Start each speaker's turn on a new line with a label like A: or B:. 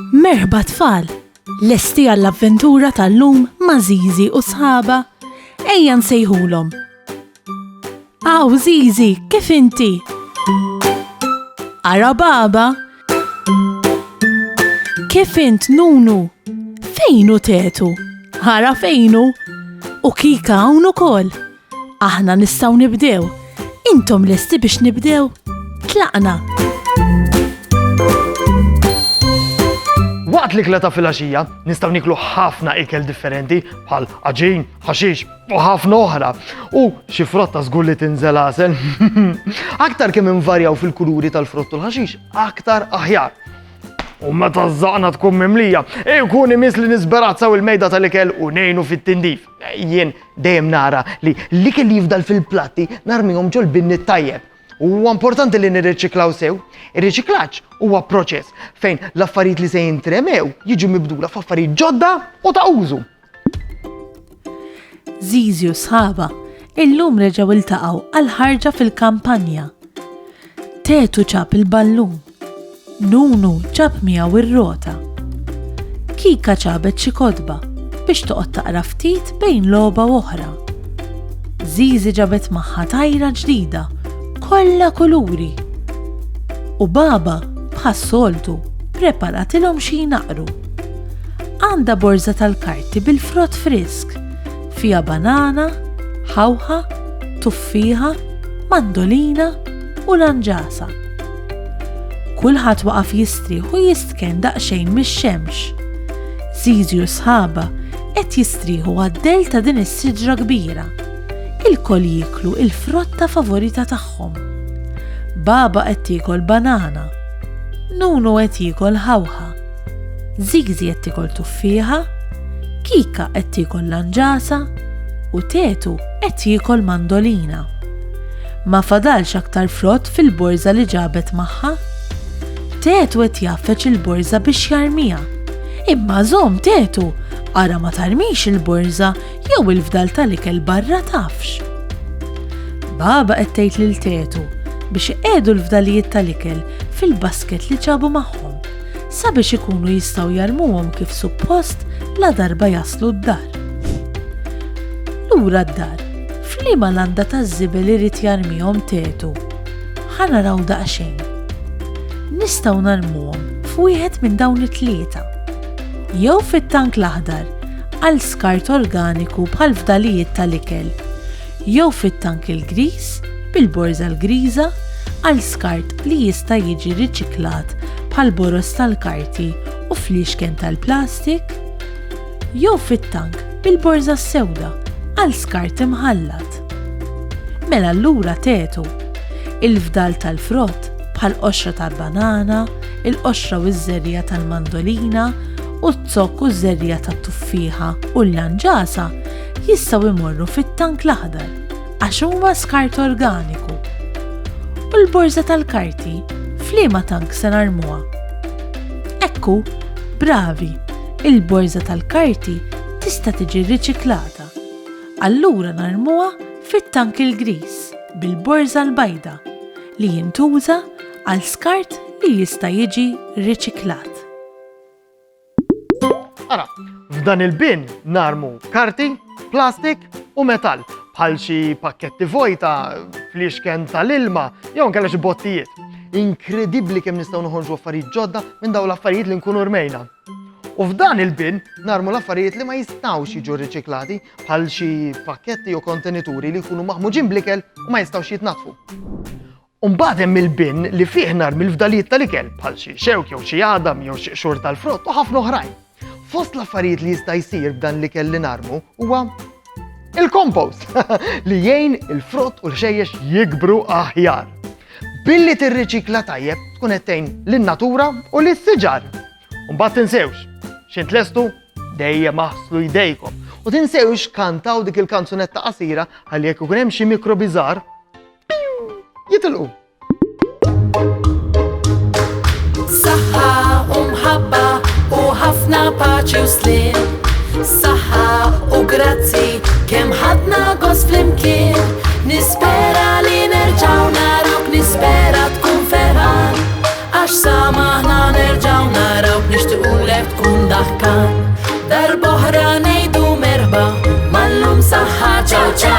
A: Merħba tfal, lesti għall-avventura tal-lum ma' Żiżi u sħabha, ejja nsejħulhom. Aw Żiżi, kif inti? Ara baba? Kif int Nunu? Fejnu tetu? Ara fejnu? U kika hawn ukoll. Aħna nistgħu nibdew. Intom lesti biex nibdew? Tlaqna.
B: Waqt li kleta fil-għaxija, nistgħu niklu ħafna ikel differenti bħal aġin, ħaxix u ħafna oħra. U xi frotta żgur li tinżel għasel. Aktar kemm invarjaw fil-kuluri tal-frott u l-ħaxix, aktar aħjar. U meta żaqna tkun mimlija, ikun imiss li nisberazzaw il-mejda tal-ikel u ngħinu fit-tindif. Jien dejjem nara li l-ikel li jifdal fil-platti narmihom ġol binni tajjeb. Huwa importanti li nirriċiklaw sew. Ir-riċiklaġġ huwa proċess fejn l-affarijiet li se jintremew jiġu mibdula f'affarijiet ġodda u ta' użu.
A: Żiżi u sħabha illum reġgħu iltaqgħu għal ħarġa fil-kampanja. Tetu ġab il-ballun, Nunu ġab miegħu ir-rota. Kika ġabet xi kotba biex toqgħod taqra ftit bejn logħba oħra. Żiżi ġabet magħha tajra ġdida kollha kuluri. U baba bħas-soltu preparatilhom xi naqru. Għandha borża tal-karti bil-frott frisk, fiha banana, ħawħa, tuffiħa, mandolina u lanġasa. Kulħadd waqaf jistrieħ u jistken daqsxejn mix-xemx. Żiżi u sħabha qed jistrieħu għad-del ta' din is-siġra kbira. Il-koll jiklu il-frotta favorita tagħhom. Baba qed tiekol banana, Nunu qed jiekol ħawħa, Żiżi qed tiekol tuffieħa, Kika qed tiekol lanġasa u Tetu qed jiekol mandolina. Ma fadalx aktar frott fil-borża li ġabet magħha. Tetu qed jaffeċ il-borża biex jarmija. Imma żomm Tetu, ara ma tarmix il-borża jew il-fdal tal-ikel barra tafx. Baba qed tgħid lil Tetu biex iqegħdu l-fdalijiet tal-ikel fil-basket li ġabu magħhom sabiex ikunu jistgħu jarmuhom kif suppost la darba jaslu d-dar. Lura d-dar, f'liema landa taż-żibel irid jarmihom Tetu. Ħanaraw daqsxejn. Nistgħu narmuhom f'wieħed minn dawn it-tlieta. Jew fit-tank l-aħdar għal skart organiku bħal fdalijiet tal-ikel, jew fit-tank il-gris bil-borża l-griża għal skart li jista' jiġi riċiklat bħal boros tal-karti u fliexken tal-plastik, jew fit-tank bil-borża s-sewda għal skart imħallat. Mela allura Tetu, il-fdal tal-frott bħal qoxra tal-banana, il-qoxra u ż-żerrija tal-mandolina u t-zokk u ż-żerrija tat-tuffieħa u l-lanġasa jistgħu imorru fit-tank l-aħdar għax huma skart organiku. U l-borża tal-karti f'liema tank se narmuha. Ekku, bravi, il-borża tal-karti tista' tiġi riċiklata. Allura narmuha fit-tank il-gris bil-borża l-bajda li jintuża għal skart li jista' jiġi riċiklat.
B: Ara, f'dan il-bin narmu karti, plastik u metall bħal xi pakketti vojta, fliexken tal-ilma, jew inkella xi bottijiet. Inkredibbli kemm nistgħu noħorġu affarijiet ġodda minn dawn l-affarijiet li nkunu rmejna. U f'dan il-bin narmu l-affarijiet li ma jistgħux jiġu riċiklati bħal xi pakketti jew kontenituri li jkunu maħmuġin bl-ikel u ma jistgħux jitnatfu. U mbagħad hemm il-bin li fih narmi l-fdalijiet tal-ikel bħal xi xewk jew xi għadam jew xi qxur tal-frott u ħafna oħrajn. Fost l-affarijiet li jista' jsir b'dan li kelli narmu huwa il-compost li jgħin il-frott u l-xejjex jikbru aħjar. Billi tirriċikla tajjeb tkun qed tgħin lin-natura u lis-siġar. U mbagħad tinsewx, x'int lestu dejjem aħslu jdejkom u tinsewx kantaw dik il-kanzunetta qasira ħalli jekk ikun hemm xi mikrobi żgħar jitilqu.
C: Saħħa u mħabba u ħafna paċi u slim. Saħħa u grazzi kemm ħadna gost flimkien. Nispera li nerġgħu naruk, nispera tkun ferħan għax sa maħna nerġgħu narawk nixtiequ tkun daħkan. Darboħra nejdu merba, mallum saħħa ċaw ċaw.